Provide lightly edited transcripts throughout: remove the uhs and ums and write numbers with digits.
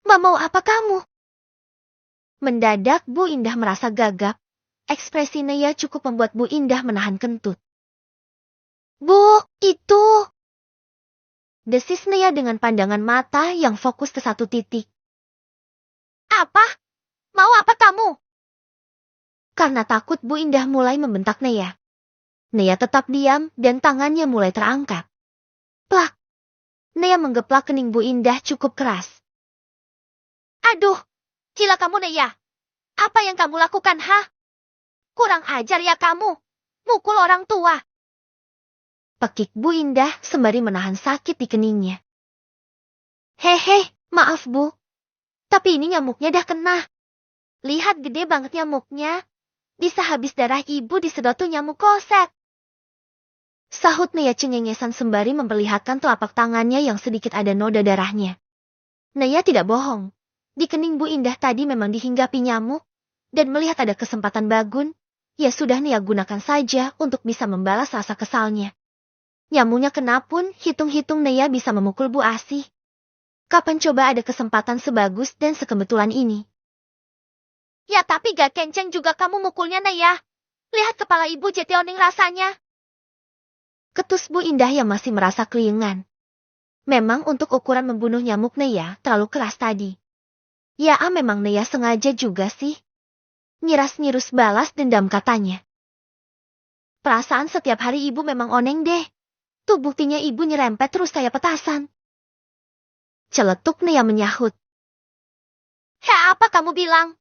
Mau apa kamu? Mendadak Bu Indah merasa gagap. Ekspresi Naya cukup membuat Bu Indah menahan kentut. Bu, itu. Desis Naya dengan pandangan mata yang fokus ke satu titik. Apa? Mau apa kamu? Karena takut Bu Indah mulai membentak Naya. Naya tetap diam dan tangannya mulai terangkat. Plak. Naya menggeplak kening Bu Indah cukup keras. Aduh, gila kamu Naya. Apa yang kamu lakukan, ha? Kurang ajar ya kamu. Mukul orang tua. Pekik Bu Indah sembari menahan sakit di keningnya. Hehe, maaf Bu. Tapi ini nyamuknya dah kena. Lihat gede banget nyamuknya. Bisa habis darah ibu disedot tuh nyamuk koset. Sahut Naya cengengesan sembari memperlihatkan telapak tangannya yang sedikit ada noda darahnya. Naya tidak bohong. Di kening Bu Indah tadi memang dihinggapi nyamuk. Dan melihat ada kesempatan bagun, ya sudah Naya gunakan saja untuk bisa membalas rasa kesalnya. Nyamuknya kena pun, hitung-hitung Naya bisa memukul Bu Asih. Kapan coba ada kesempatan sebagus dan sekebetulan ini? Ya tapi gak kenceng juga kamu mukulnya Naya. Lihat kepala ibu jadi oning rasanya. Ketus Bu Indah yang masih merasa keliengan. Memang untuk ukuran membunuh nyamuk Naya terlalu keras tadi. Ya memang Naya sengaja juga sih. Nyiras-nyirus balas dendam katanya. Perasaan setiap hari ibu memang oneng deh. Tuh buktinya ibu nyerempet terus kayak petasan. Celetuk Naya menyahut. Apa kamu bilang?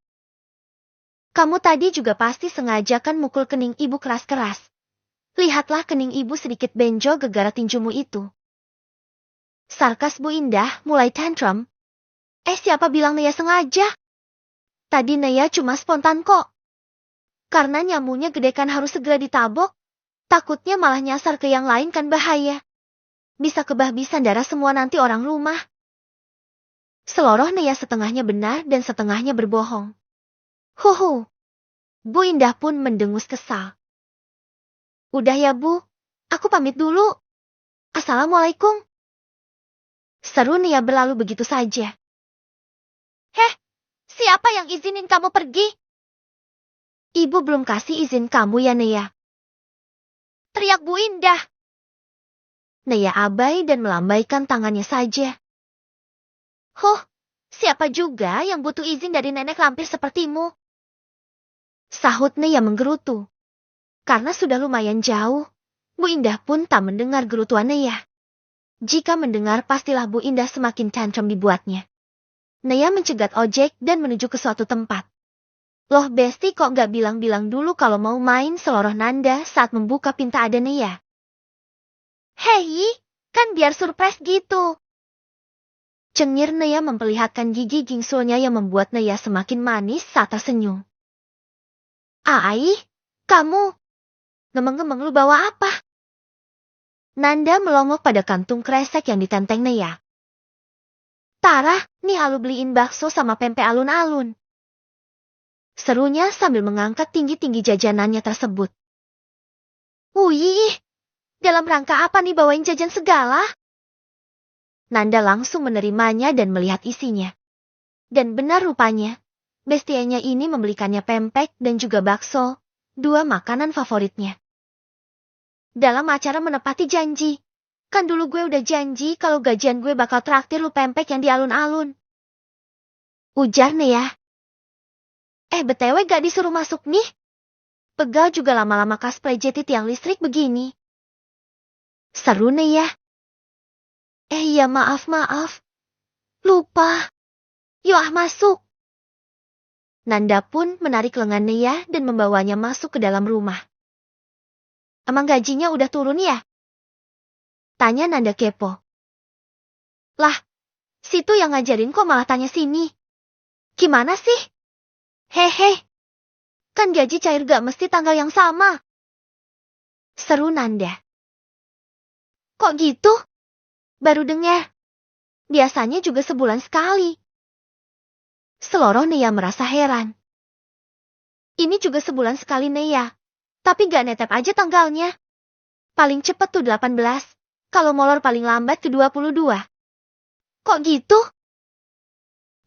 Kamu tadi juga pasti sengaja kan mukul kening ibu keras-keras. Lihatlah kening ibu sedikit benjol gegara tinjumu itu. Sarkas Bu Indah mulai tantrum. Siapa bilang Naya sengaja? Tadi Naya cuma spontan kok. Karena nyamuknya gede kan harus segera ditabok. Takutnya malah nyasar ke yang lain kan bahaya. Bisa kebahbisan darah semua nanti orang rumah. Seloroh Naya setengahnya benar dan setengahnya berbohong. Huhu. Bu Indah pun mendengus kesal. Udah ya Bu, aku pamit dulu. Assalamualaikum. Seru Naya berlalu begitu saja. Siapa yang izinin kamu pergi? Ibu belum kasih izin kamu ya Naya. Teriak Bu Indah. Naya abai dan melambaikan tangannya saja. Siapa juga yang butuh izin dari nenek lampir sepertimu? Sahut Naya menggerutu. Karena sudah lumayan jauh, Bu Indah pun tak mendengar gerutuan Naya. Jika mendengar pastilah Bu Indah semakin tantrum dibuatnya. Naya mencegat ojek dan menuju ke suatu tempat. Loh Besti kok gak bilang-bilang dulu kalau mau main seloroh Nanda saat membuka pintu ada Naya. Hei, kan biar surprise gitu. Cengir Naya memperlihatkan gigi gingsulnya yang membuat Naya semakin manis saat tersenyum. Ai, kamu. Gemeng-gemeng lu bawa apa? Nanda melongok pada kantung kresek yang ditenteng Naya. Tara, nih alu beliin bakso sama pempek alun-alun. Serunya sambil mengangkat tinggi-tinggi jajanannya tersebut. Wih, dalam rangka apa nih bawain jajan segala? Nanda langsung menerimanya dan melihat isinya. Dan benar rupanya, bestianya ini membelikannya pempek dan juga bakso, dua makanan favoritnya. Dalam acara menepati janji. Kan dulu gue udah janji kalau gajian gue bakal traktir lu pempek yang di alun-alun. Ujar Naya. BTW gak disuruh masuk nih? Pegal juga lama-lama cosplay jadi tiang listrik begini. Seru Naya. Ya maaf. Lupa. Yuk masuk. Nanda pun menarik lengan Naya dan membawanya masuk ke dalam rumah. Emang gajinya udah turun ya? Tanya Nanda kepo. Lah, situ yang ngajarin kok malah tanya sini. Gimana sih? Hehe. Kan gaji cair gak mesti tanggal yang sama. Seru Nanda. Kok gitu? Baru dengar. Biasanya juga sebulan sekali. Seloroh Naya merasa heran. Ini juga sebulan sekali Naya. Tapi gak netep aja tanggalnya. Paling cepet tuh 18. Kalau molor paling lambat ke 22. Kok gitu?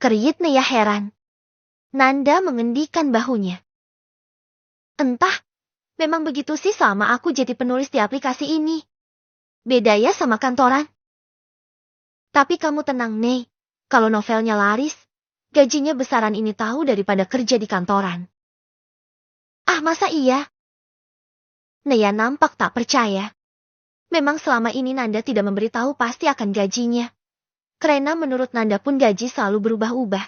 Kerit Naya heran. Nanda mengendikan bahunya. Entah, memang begitu sih selama aku jadi penulis di aplikasi ini. Beda ya sama kantoran. Tapi kamu tenang, Nei. Kalau novelnya laris, gajinya besaran ini tahu daripada kerja di kantoran. Ah, masa iya? Naya nampak tak percaya. Memang selama ini Nanda tidak memberitahu pasti akan gajinya. Karena menurut Nanda pun gaji selalu berubah-ubah.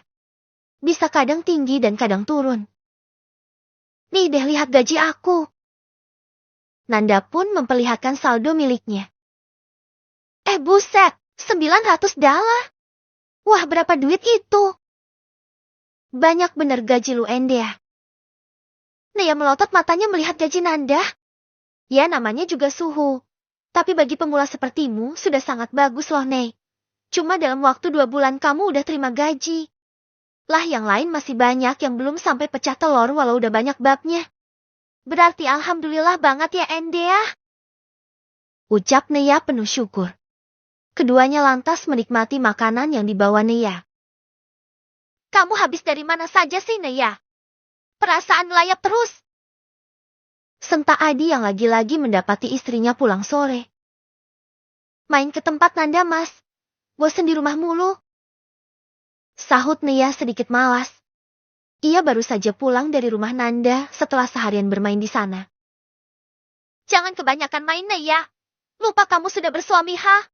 Bisa kadang tinggi dan kadang turun. Nih deh lihat gaji aku. Nanda pun memperlihatkan saldo miliknya. Buset, $900. Wah, berapa duit itu? Banyak bener gaji lu, Endea. Naya melotot matanya melihat gaji Nanda. Ya, namanya juga suhu. Tapi bagi pemula sepertimu sudah sangat bagus loh, Nei. Cuma dalam waktu 2 bulan kamu udah terima gaji. Lah yang lain masih banyak yang belum sampai pecah telur walau udah banyak babnya. Berarti alhamdulillah banget ya, Endea. Ucap Naya penuh syukur. Keduanya lantas menikmati makanan yang dibawa Naya. Kamu habis dari mana saja sih, Naya? Perasaan layap terus. Senta Adi yang lagi-lagi mendapati istrinya pulang sore. Main ke tempat Nanda, Mas. Bosen di rumah mulu. Sahut Naya sedikit malas. Ia baru saja pulang dari rumah Nanda setelah seharian bermain di sana. Jangan kebanyakan main, Naya. Lupa kamu sudah bersuami, ha?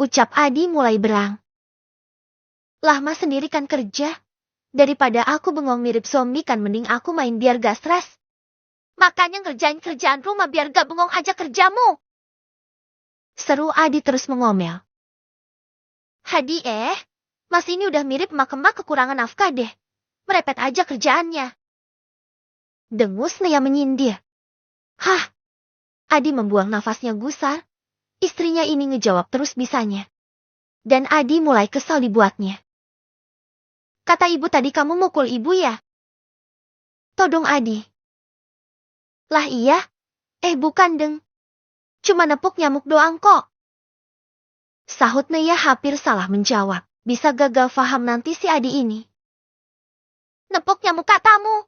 Ucap Adi mulai berang. Lah Mas sendiri kan kerja. Daripada aku bengong mirip zombie kan mending aku main biar gak stres. Makanya ngerjain kerjaan rumah biar gak bengong aja kerjamu. Seru Adi terus mengomel. Hadi Mas ini udah mirip emak-emak kekurangan nafkah deh. Merepet aja kerjaannya. Dengus Naya menyindir. Hah? Adi membuang nafasnya gusar. Istrinya ini ngejawab terus bisanya. Dan Adi mulai kesal dibuatnya. Kata ibu tadi kamu mukul ibu ya? Todong Adi. Lah iya? Bukan deng. Cuma nepuk nyamuk doang kok. Sahut Naya hampir salah menjawab. Bisa gagal faham nanti si Adi ini. Nepuk nyamuk katamu.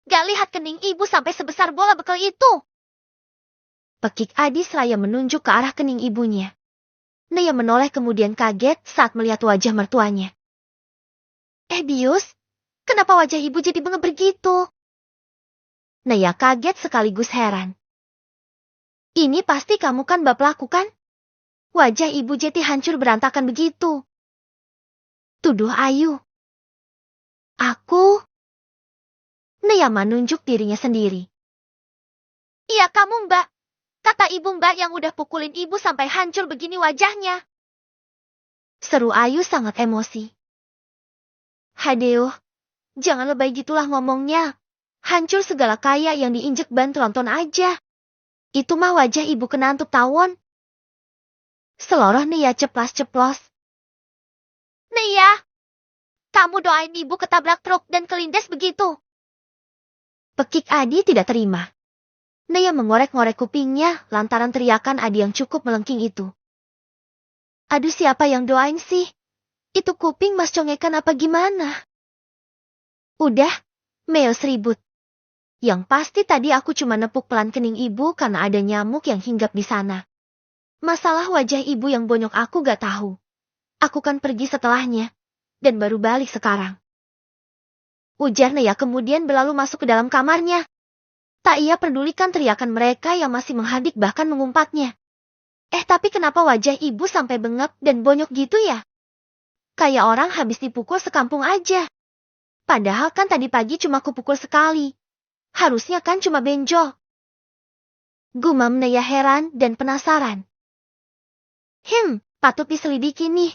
Gak lihat kening ibu sampai sebesar bola bekal itu. Pekik Adi seraya menunjuk ke arah kening ibunya. Naya menoleh kemudian kaget saat melihat wajah mertuanya. Bius, kenapa wajah ibu jadi bengep begitu? Naya kaget sekaligus heran. Ini pasti kamu kan bab lakukan? Wajah ibu jadi hancur berantakan begitu. Tuduh Ayu. Aku? Naya menunjuk dirinya sendiri. Iya kamu mbak. Kata ibu mbak yang udah pukulin ibu sampai hancur begini wajahnya. Seru Ayu sangat emosi. Hadeo, jangan lebay gitulah ngomongnya. Hancur segala kaya yang diinjek ban tronton aja. Itu mah wajah ibu kena antuk tawon. Seloroh Naya ceplas-ceplos. Naya, kamu doain ibu ketabrak truk dan kelindes begitu. Pekik Adi tidak terima. Naya mengorek-ngorek kupingnya lantaran teriakan Adi yang cukup melengking itu. Aduh siapa yang doain sih? Itu kuping mas congekan apa gimana? Udah, Meos ribut. Yang pasti tadi aku cuma nepuk pelan kening ibu karena ada nyamuk yang hinggap di sana. Masalah wajah ibu yang bonyok aku gak tahu. Aku kan pergi setelahnya, dan baru balik sekarang. Ujar Naya kemudian berlalu masuk ke dalam kamarnya. Tak ia pedulikan teriakan mereka yang masih menghadik bahkan mengumpatnya. Tapi kenapa wajah ibu sampai bengap dan bonyok gitu ya? Kayak orang habis dipukul sekampung aja. Padahal kan tadi pagi cuma kupukul sekali. Harusnya kan cuma benjol. Gumam Naya heran dan penasaran. Patut diselidiki nih.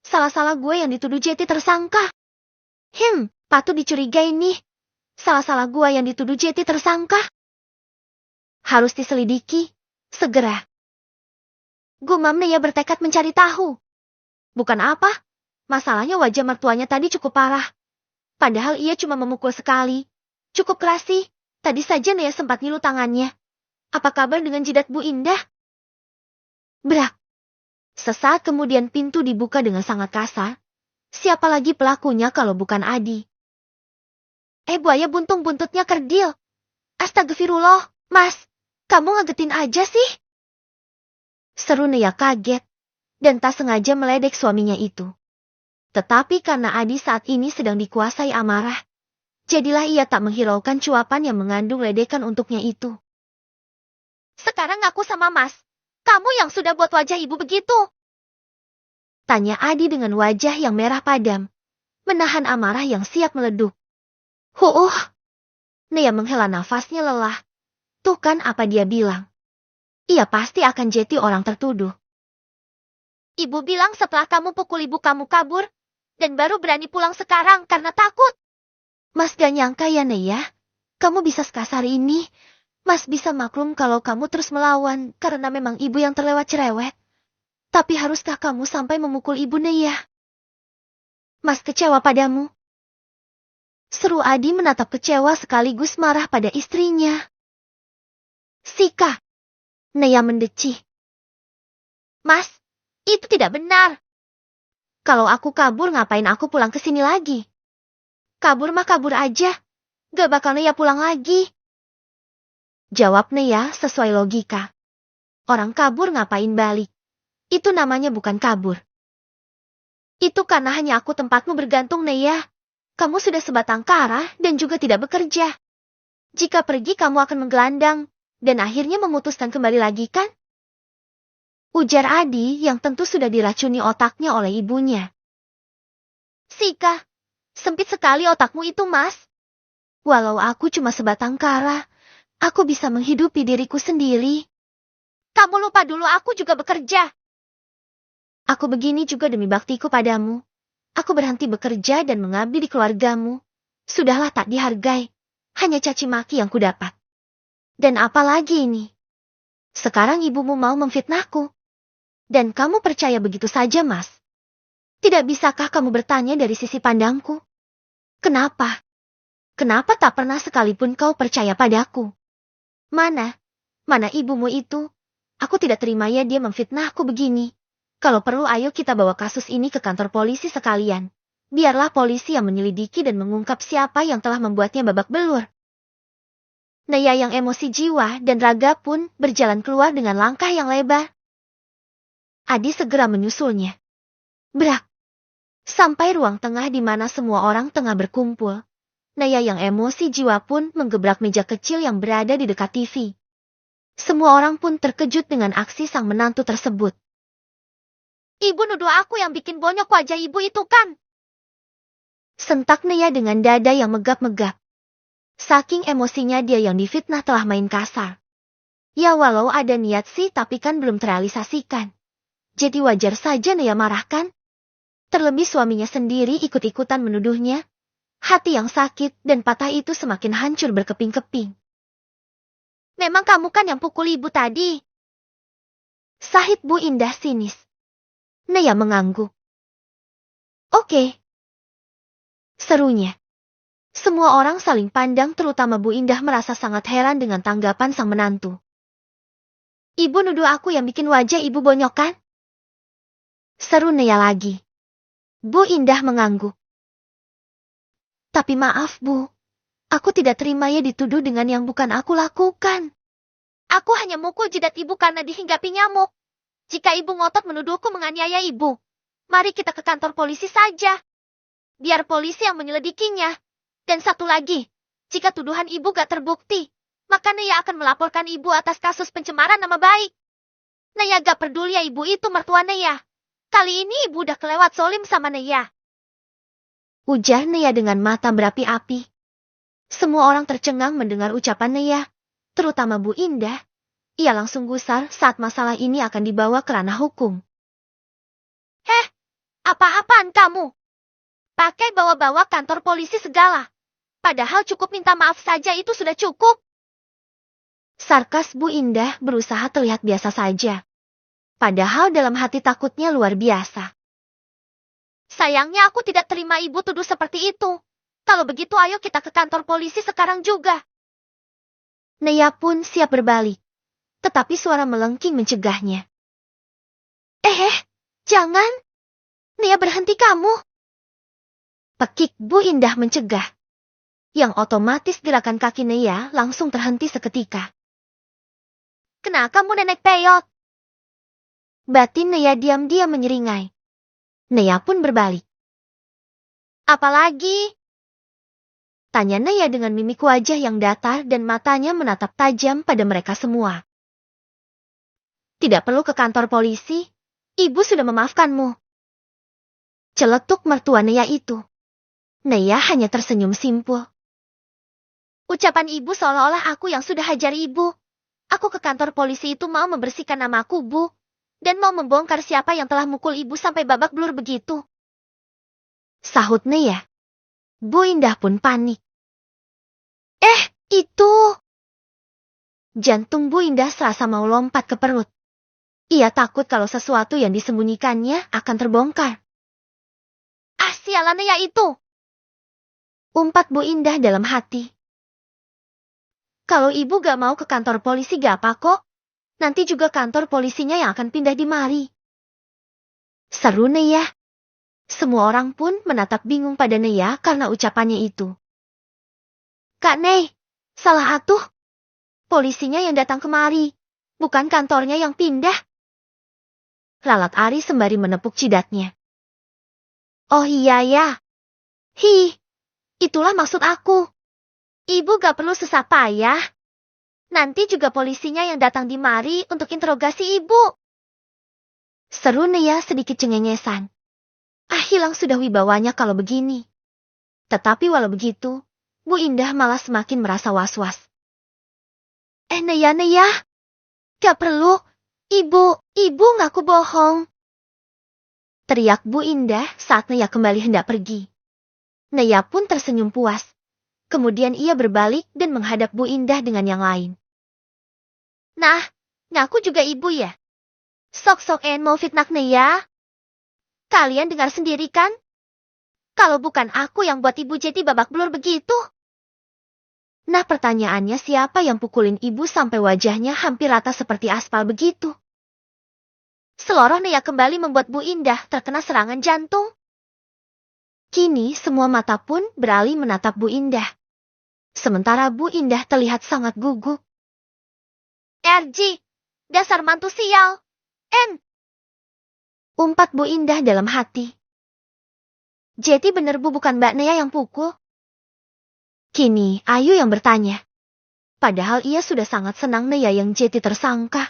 Salah-salah gue yang dituduh Jeti tersangka. Patut dicurigai nih. Salah-salah gue yang dituduh Jeti tersangka. Harus diselidiki. Segera. Gumam Naya bertekad mencari tahu. Bukan apa? Masalahnya wajah mertuanya tadi cukup parah. Padahal ia cuma memukul sekali. Cukup keras sih. Tadi saja Naya sempat ngilu tangannya. Apa kabar dengan jidat Bu Indah? Brak. Sesaat kemudian pintu dibuka dengan sangat kasar. Siapa lagi pelakunya kalau bukan Adi? Buaya buntung buntutnya kerdil. Astagfirullah, Mas. Kamu ngagetin aja sih. Seru Nea kaget dan tak sengaja meledek suaminya itu. Tetapi karena Adi saat ini sedang dikuasai amarah, jadilah ia tak menghiraukan cuapan yang mengandung ledekan untuknya itu. Sekarang aku sama Mas. Kamu yang sudah buat wajah ibu begitu. Tanya Adi dengan wajah yang merah padam, menahan amarah yang siap meleduk. Nea menghela nafasnya lelah. Tuh kan apa dia bilang. Ia pasti akan jadi orang tertuduh. Ibu bilang setelah kamu pukul ibu kamu kabur, dan baru berani pulang sekarang karena takut. Mas gak nyangka ya Nea, kamu bisa sekasar ini. Mas bisa maklum kalau kamu terus melawan karena memang ibu yang terlewat cerewet. Tapi haruskah kamu sampai memukul ibu Nea? Mas kecewa padamu. Seru Adi menatap kecewa sekaligus marah pada istrinya. Sika. Nea mendecih. Mas, itu tidak benar. Kalau aku kabur ngapain aku pulang ke sini lagi? Kabur mah kabur aja. Gak bakal Nea pulang lagi. Jawab Nea sesuai logika. Orang kabur ngapain balik? Itu namanya bukan kabur. Itu karena hanya aku tempatmu bergantung Nea. Kamu sudah sebatang kara dan juga tidak bekerja. Jika pergi kamu akan menggelandang dan akhirnya memutuskan kembali lagi kan? Ujar Adi yang tentu sudah diracuni otaknya oleh ibunya. Sika, sempit sekali otakmu itu Mas. Walau aku cuma sebatang kara, aku bisa menghidupi diriku sendiri. Kamu lupa dulu aku juga bekerja. Aku begini juga demi baktiku padamu. Aku berhenti bekerja dan mengabdi di keluargamu. Sudahlah tak dihargai. Hanya caci maki yang kudapat. Dan apalagi ini? Sekarang ibumu mau memfitnahku. Dan kamu percaya begitu saja, Mas? Tidak bisakah kamu bertanya dari sisi pandangku? Kenapa? Kenapa tak pernah sekalipun kau percaya padaku? Mana ibumu itu? Aku tidak terima ya dia memfitnahku begini. Kalau perlu ayo kita bawa kasus ini ke kantor polisi sekalian. Biarlah polisi yang menyelidiki dan mengungkap siapa yang telah membuatnya babak belur. Nea yang emosi jiwa dan raga pun berjalan keluar dengan langkah yang lebar. Adi segera menyusulnya. Brak. Sampai ruang tengah di mana semua orang tengah berkumpul. Nea yang emosi jiwa pun menggebrak meja kecil yang berada di dekat TV. Semua orang pun terkejut dengan aksi sang menantu tersebut. Ibu nuduh aku yang bikin bonyok wajah ibu itu kan? Sentak Nea dengan dada yang megap-megap. Saking emosinya dia yang difitnah telah main kasar. Ya walau ada niat sih tapi kan belum terrealisasikan. Jadi wajar saja Nea marah kan? Terlebih suaminya sendiri ikut-ikutan menuduhnya. Hati yang sakit dan patah itu semakin hancur berkeping-keping. Memang kamu kan yang pukul ibu tadi? Sahid Bu Indah sinis. Nea mengangguk. Oke. Serunya. Semua orang saling pandang terutama Bu Indah merasa sangat heran dengan tanggapan sang menantu. Ibu nuduh aku yang bikin wajah ibu bonyok kan? Seru Nea lagi. Bu Indah mengangguk. Tapi maaf Bu. Aku tidak terima ya dituduh dengan yang bukan aku lakukan. Aku hanya mukul jidat ibu karena dihinggapi nyamuk. Jika ibu ngotot menuduhku menganiaya ibu, mari kita ke kantor polisi saja. Biar polisi yang menyelidikinya. Dan satu lagi, jika tuduhan ibu gak terbukti, maka Nea akan melaporkan ibu atas kasus pencemaran nama baik. Nea gak peduli ya ibu itu mertua Nea. Kali ini ibu udah kelewat zolim sama Nea. Ujar Nea dengan mata berapi-api. Semua orang tercengang mendengar ucapan Nea, terutama Bu Indah. Ia langsung gusar saat masalah ini akan dibawa ke ranah hukum. Apa-apaan kamu? Pakai bawa-bawa kantor polisi segala. Padahal cukup minta maaf saja itu sudah cukup. Sarkas Bu Indah berusaha terlihat biasa saja. Padahal dalam hati takutnya luar biasa. Sayangnya aku tidak terima ibu tuduh seperti itu. Kalau begitu ayo kita ke kantor polisi sekarang juga. Nea pun siap berbalik. Tetapi suara melengking mencegahnya. Jangan. Nea berhenti kamu. Pekik Bu Indah mencegah. Yang otomatis gerakan kaki Neya langsung terhenti seketika. Kena kamu nenek peyot? Batin Neya diam-diam menyeringai. Neya pun berbalik. Apalagi? Tanya Neya dengan mimik wajah yang datar dan matanya menatap tajam pada mereka semua. Tidak perlu ke kantor polisi, ibu sudah memaafkanmu. Celetuk mertua Neya itu. Neya hanya tersenyum simpul. Ucapan ibu seolah-olah aku yang sudah hajar ibu. Aku ke kantor polisi itu mau membersihkan namaku, Bu. Dan mau membongkar siapa yang telah mukul ibu sampai babak belur begitu. Sahut Neya. Bu Indah pun panik. Itu. Jantung Bu Indah serasa mau lompat ke perut. Ia takut kalau sesuatu yang disembunyikannya akan terbongkar. Sialan Neya itu. Umpat Bu Indah dalam hati. Kalau ibu gak mau ke kantor polisi gak apa kok. Nanti juga kantor polisinya yang akan pindah di mari. Seru Neya. Semua orang pun menatap bingung pada Neya karena ucapannya itu. Kak Ney, salah atuh. Polisinya yang datang kemari, bukan kantornya yang pindah. Lalat Ari sembari menepuk jidatnya. Oh iya ya. Itulah maksud aku. Ibu gak perlu susah payah. Nanti juga polisinya yang datang di mari untuk interogasi ibu. Seru Neya sedikit cengengesan. Hilang sudah wibawanya kalau begini. Tetapi walau begitu, Bu Indah malah semakin merasa was-was. Neya, gak perlu. Ibu ngaku bohong. Teriak Bu Indah saat Neya kembali hendak pergi. Neya pun tersenyum puas. Kemudian ia berbalik dan menghadap Bu Indah dengan yang lain. Nah, ngaku juga ibu ya? Sok-sok mau fitnah Neya? Kalian dengar sendiri kan? Kalau bukan aku yang buat ibu jadi babak belur begitu. Nah pertanyaannya siapa yang pukulin ibu sampai wajahnya hampir rata seperti aspal begitu? Seloroh Neya kembali membuat Bu Indah terkena serangan jantung. Kini semua mata pun beralih menatap Bu Indah. Sementara Bu Indah terlihat sangat gugup. RG, dasar mantu sial. Umpat Bu Indah dalam hati. Jadi bener Bu bukan Mbak Neya yang pukul? Kini Ayu yang bertanya. Padahal ia sudah sangat senang Neya yang jadi tersangka.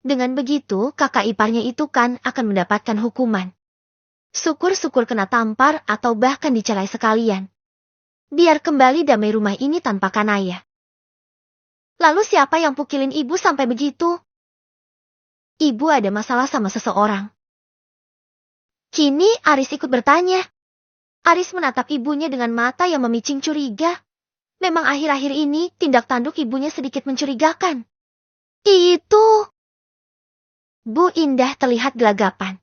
Dengan begitu kakak iparnya itu kan akan mendapatkan hukuman. Syukur-syukur kena tampar atau bahkan dicerai sekalian. Biar kembali damai rumah ini tanpa Kanaya. Lalu siapa yang pukilin ibu sampai begitu? Ibu ada masalah sama seseorang. Kini Aris ikut bertanya. Aris menatap ibunya dengan mata yang memicing curiga. Memang akhir-akhir ini tindak tanduk ibunya sedikit mencurigakan. Itu. Bu Indah terlihat gelagapan.